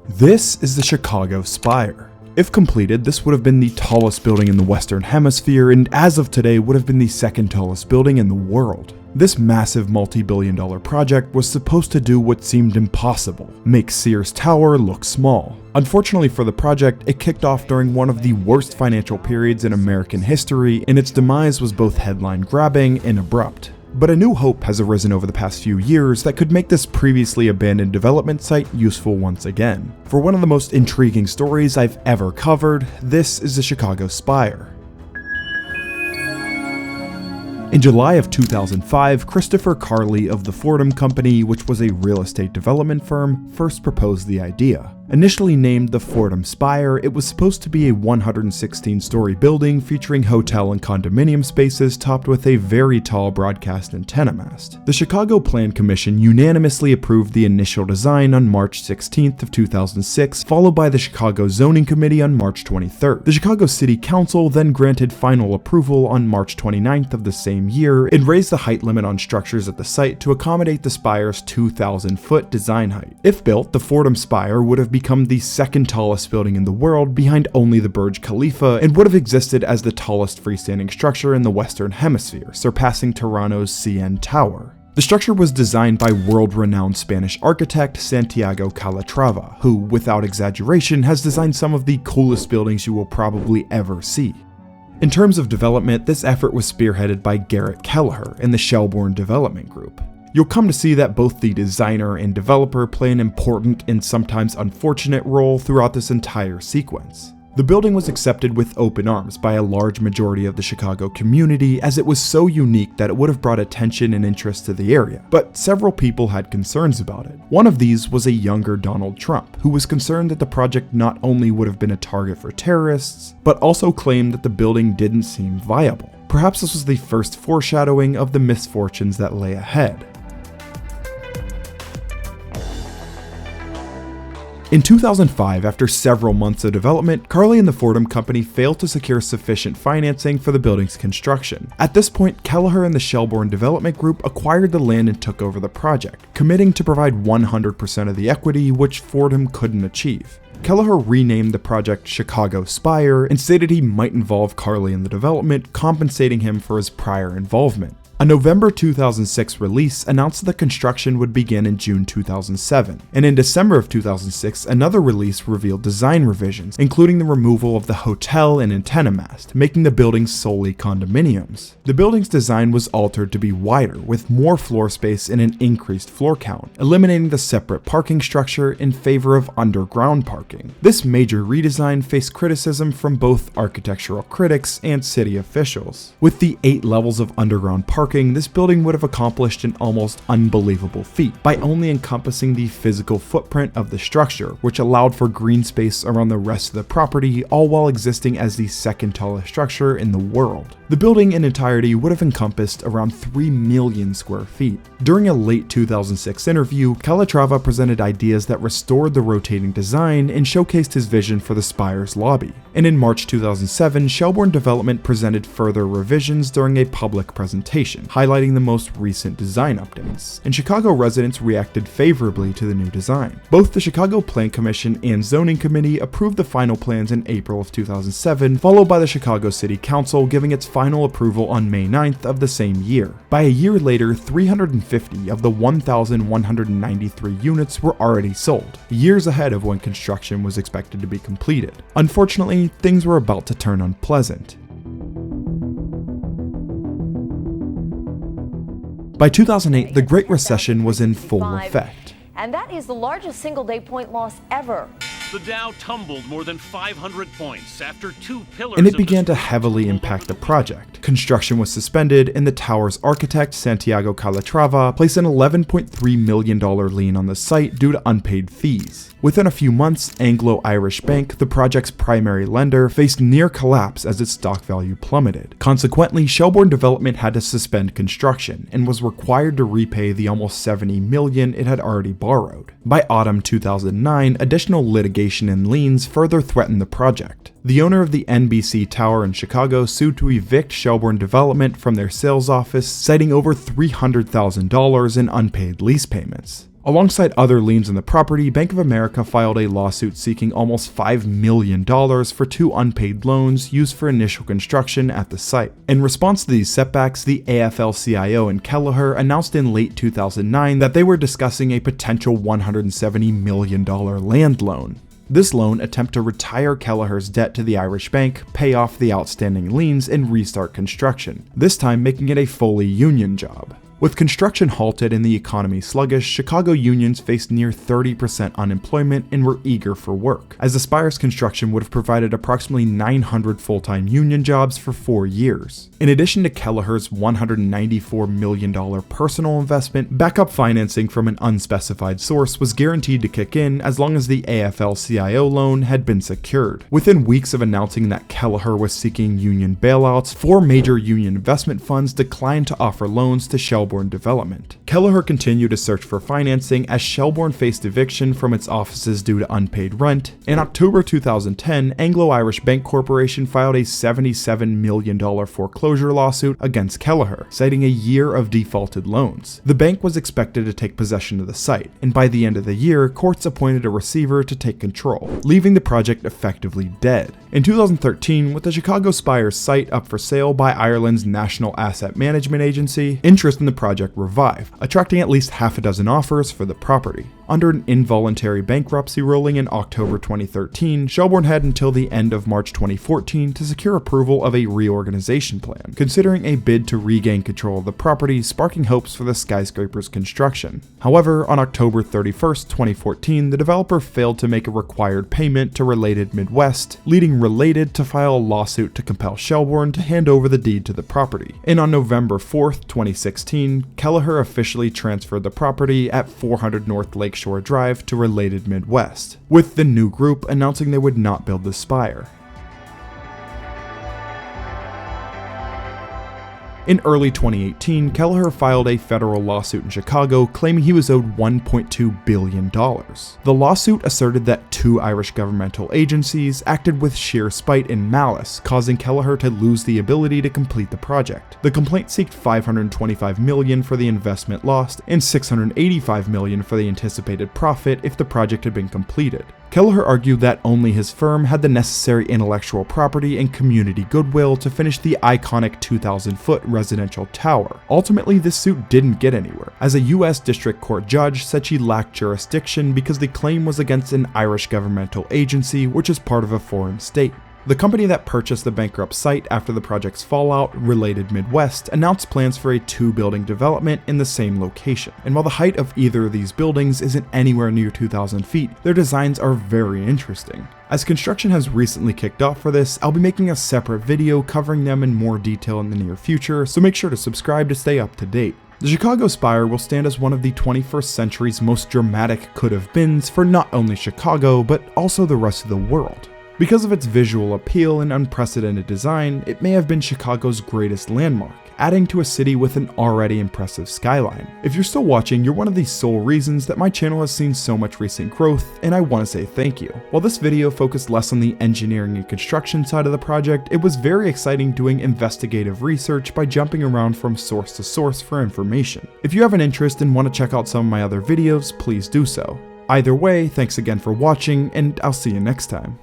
This is the Chicago Spire. If completed, this would have been the tallest building in the Western Hemisphere, and as of today would have been the second tallest building in the world. This massive multi-billion-dollar project was supposed to do what seemed impossible: make Sears Tower look small. Unfortunately for the project, it kicked off during one of the worst financial periods in American history, and its demise was both headline-grabbing and abrupt. But a new hope has arisen over the past few years that could make this previously abandoned development site useful once again. For one of the most intriguing stories I've ever covered, this is the Chicago Spire. In July of 2005, Christopher Carley of the Fordham Company, which was a real estate development firm, first proposed the idea. Initially named the Fordham Spire, it was supposed to be a 116-story building featuring hotel and condominium spaces topped with a very tall broadcast antenna mast. The Chicago Plan Commission unanimously approved the initial design on March 16th of 2006, followed by the Chicago Zoning Committee on March 23rd. The Chicago City Council then granted final approval on March 29th of the same year and raised the height limit on structures at the site to accommodate the Spire's 2,000-foot design height. If built, the Fordham Spire would have become the second tallest building in the world behind only the Burj Khalifa, and would have existed as the tallest freestanding structure in the Western Hemisphere, surpassing Toronto's CN Tower. The structure was designed by world-renowned Spanish architect Santiago Calatrava, who, without exaggeration, has designed some of the coolest buildings you will probably ever see. In terms of development, this effort was spearheaded by Garrett Kelleher and the Shelbourne Development Group. You'll come to see that both the designer and developer play an important and sometimes unfortunate role throughout this entire sequence. The building was accepted with open arms by a large majority of the Chicago community, as it was so unique that it would have brought attention and interest to the area, but several people had concerns about it. One of these was a younger Donald Trump, who was concerned that the project not only would have been a target for terrorists, but also claimed that the building didn't seem viable. Perhaps this was the first foreshadowing of the misfortunes that lay ahead. In 2005, after several months of development, Carley and the Fordham Company failed to secure sufficient financing for the building's construction. At this point, Kelleher and the Shelbourne Development Group acquired the land and took over the project, committing to provide 100% of the equity, which Fordham couldn't achieve. Kelleher renamed the project Chicago Spire and stated he might involve Carley in the development, compensating him for his prior involvement. A November 2006 release announced that construction would begin in June 2007, and in December of 2006, another release revealed design revisions, including the removal of the hotel and antenna mast, making the building solely condominiums. The building's design was altered to be wider, with more floor space and an increased floor count, eliminating the separate parking structure in favor of underground parking. This major redesign faced criticism from both architectural critics and city officials. With the 8 levels of underground parking, this building would have accomplished an almost unbelievable feat by only encompassing the physical footprint of the structure, which allowed for green space around the rest of the property, all while existing as the second tallest structure in the world. The building in entirety would have encompassed around 3 million square feet. During a late 2006 interview, Calatrava presented ideas that restored the rotating design and showcased his vision for the Spire's lobby. And in March 2007, Shelbourne Development presented further revisions during a public presentation, highlighting the most recent design updates, and Chicago residents reacted favorably to the new design. Both the Chicago Plan Commission and Zoning Committee approved the final plans in April of 2007, followed by the Chicago City Council giving its final approval on May 9th of the same year. By a year later, 350 of the 1,193 units were already sold, years ahead of when construction was expected to be completed. Unfortunately, things were about to turn unpleasant. By 2008, the Great Recession was in full effect. And that is the largest single-day point loss ever. The Dow tumbled more than 500 points after 2 pillars. And it began to heavily impact the project. Construction was suspended, and the tower's architect, Santiago Calatrava, placed an $11.3 million lien on the site due to unpaid fees. Within a few months, Anglo-Irish Bank, the project's primary lender, faced near collapse as its stock value plummeted. Consequently, Shelbourne Development had to suspend construction and was required to repay the almost $70 million it had already borrowed. By autumn 2009, additional litigation and liens further threatened the project. The owner of the NBC Tower in Chicago sued to evict Shelbourne Development from their sales office, citing over $300,000 in unpaid lease payments. Alongside other liens on the property, Bank of America filed a lawsuit seeking almost $5 million for 2 unpaid loans used for initial construction at the site. In response to these setbacks, the AFL-CIO and Kelleher announced in late 2009 that they were discussing a potential $170 million land loan. This loan attempted to retire Kelleher's debt to the Irish bank, pay off the outstanding liens, and restart construction, this time making it a fully union job. With construction halted and the economy sluggish, Chicago unions faced near 30% unemployment and were eager for work, as the Spire's construction would have provided approximately 900 full-time union jobs for 4 years. In addition to Kelleher's $194 million personal investment, backup financing from an unspecified source was guaranteed to kick in as long as the AFL-CIO loan had been secured. Within weeks of announcing that Kelleher was seeking union bailouts, 4 major union investment funds declined to offer loans to Shelbourne Development. Kelleher continued to search for financing as Shelbourne faced eviction from its offices due to unpaid rent. In October 2010, Anglo-Irish Bank Corporation filed a $77 million foreclosure lawsuit against Kelleher, citing a year of defaulted loans. The bank was expected to take possession of the site, and by the end of the year, courts appointed a receiver to take control, leaving the project effectively dead. In 2013, with the Chicago Spire site up for sale by Ireland's National Asset Management Agency, interest in the project revived, attracting at least half a dozen offers for the property. Under an involuntary bankruptcy ruling in October 2013, Shelbourne had until the end of March 2014 to secure approval of a reorganization plan, considering a bid to regain control of the property, sparking hopes for the skyscraper's construction. However, on October 31, 2014, the developer failed to make a required payment to Related Midwest, leading Related to file a lawsuit to compel Shelbourne to hand over the deed to the property. And on November 4, 2016, Kelleher officially transferred the property at 400 North Lakeshore Drive to Related Midwest, with the new group announcing they would not build the Spire. In early 2018, Kelleher filed a federal lawsuit in Chicago claiming he was owed $1.2 billion. The lawsuit asserted that 2 Irish governmental agencies acted with sheer spite and malice, causing Kelleher to lose the ability to complete the project. The complaint sought $525 million for the investment lost and $685 million for the anticipated profit if the project had been completed. Kelleher argued that only his firm had the necessary intellectual property and community goodwill to finish the iconic 2,000-foot residential tower. Ultimately, this suit didn't get anywhere, as a U.S. District Court judge said she lacked jurisdiction because the claim was against an Irish governmental agency, which is part of a foreign state. The company that purchased the bankrupt site after the project's fallout, Related Midwest, announced plans for a 2-building development in the same location. And while the height of either of these buildings isn't anywhere near 2,000 feet, their designs are very interesting. As construction has recently kicked off for this, I'll be making a separate video covering them in more detail in the near future, so make sure to subscribe to stay up to date. The Chicago Spire will stand as one of the 21st century's most dramatic could-have-beens for not only Chicago, but also the rest of the world. Because of its visual appeal and unprecedented design, it may have been Chicago's greatest landmark, adding to a city with an already impressive skyline. If you're still watching, you're one of the sole reasons that my channel has seen so much recent growth, and I want to say thank you. While this video focused less on the engineering and construction side of the project, it was very exciting doing investigative research by jumping around from source to source for information. If you have an interest and want to check out some of my other videos, please do so. Either way, thanks again for watching, and I'll see you next time.